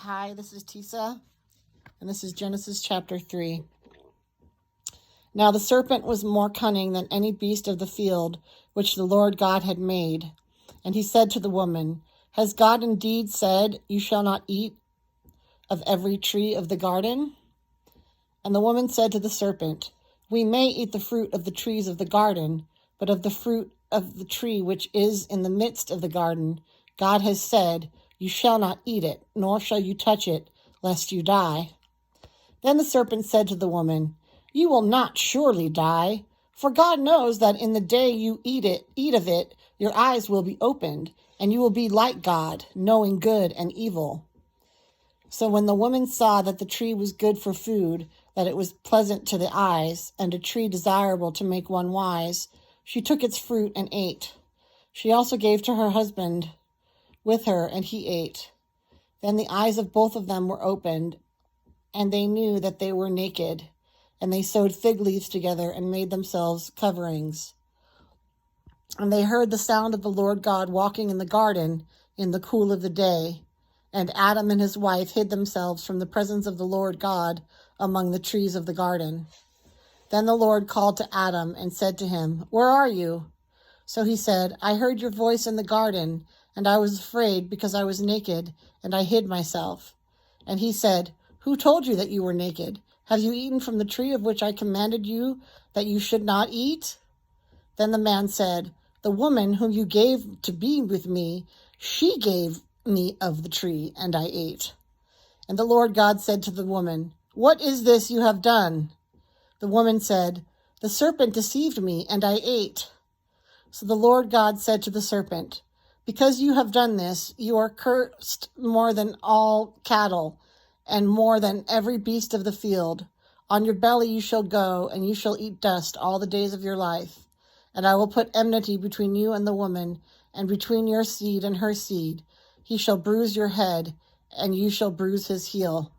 Hi, this is Tisa, and this is Genesis chapter 3. Now the serpent was more cunning than any beast of the field which the Lord God had made. And he said to the woman, Has God indeed said, You shall not eat of every tree of the garden? And the woman said to the serpent, We may eat the fruit of the trees of the garden, but of the fruit of the tree which is in the midst of the garden, God has said, You shall not eat it, nor shall you touch it, lest you die. Then the serpent said to the woman, You will not surely die, for God knows that in the day you eat of it, your eyes will be opened, and you will be like God, knowing good and evil. So when the woman saw that the tree was good for food, that it was pleasant to the eyes, and a tree desirable to make one wise, she took its fruit and ate. She also gave to her husband with her, and he ate. Then the eyes of both of them were opened, and they knew that they were naked, and they sewed fig leaves together and made themselves coverings. And they heard the sound of the Lord God walking in the garden in the cool of the day. And Adam and his wife hid themselves from the presence of the Lord God among the trees of the garden. Then the Lord called to Adam and said to him, Where are you? So he said, I heard your voice in the garden, and I was afraid because I was naked, and I hid myself. And he said, Who told you that you were naked? Have you eaten from the tree of which I commanded you that you should not eat? Then the man said, The woman whom you gave to be with me, she gave me of the tree, and I ate. And the Lord God said to the woman, What is this you have done? The woman said, The serpent deceived me, and I ate. So the Lord God said to the serpent, Because you have done this, you are cursed more than all cattle, and more than every beast of the field. On your belly you shall go, and you shall eat dust all the days of your life. And I will put enmity between you and the woman, and between your seed and her seed. He shall bruise your head, and you shall bruise his heel.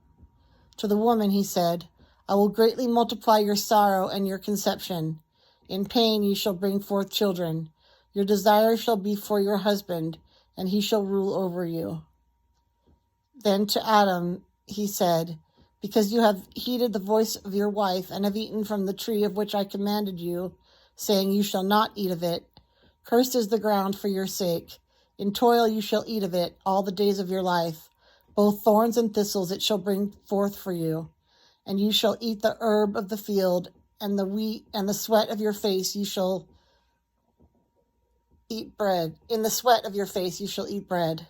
To the woman he said, I will greatly multiply your sorrow and your conception. In pain you shall bring forth children. Your desire shall be for your husband, and he shall rule over you. Then to Adam he said, Because you have heeded the voice of your wife, and have eaten from the tree of which I commanded you, saying, You shall not eat of it. Cursed is the ground for your sake. In toil you shall eat of it all the days of your life. Both thorns and thistles it shall bring forth for you. And you shall eat the herb of the field, and the wheat, and the sweat of your face you shall eat bread. In the sweat of your face you shall eat bread,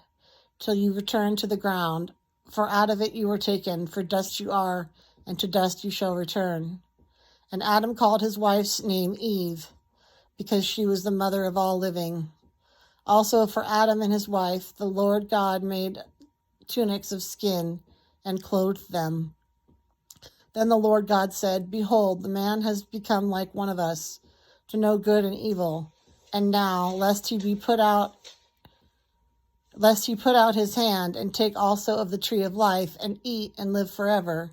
till you return to the ground. For out of it you were taken, for dust you are, and to dust you shall return. And Adam called his wife's name Eve, because she was the mother of all living. Also for Adam and his wife, the Lord God made tunics of skin and clothed them. Then the Lord God said, Behold, the man has become like one of us, to know good and evil. And now, lest he put out his hand and take also of the tree of life and eat and live forever.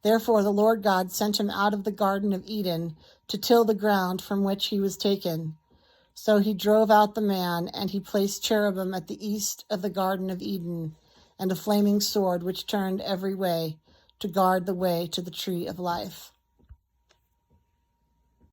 Therefore the Lord God sent him out of the Garden of Eden to till the ground from which he was taken. So he drove out the man, and he placed cherubim at the east of the Garden of Eden, and a flaming sword which turned every way, to guard the way to the tree of life.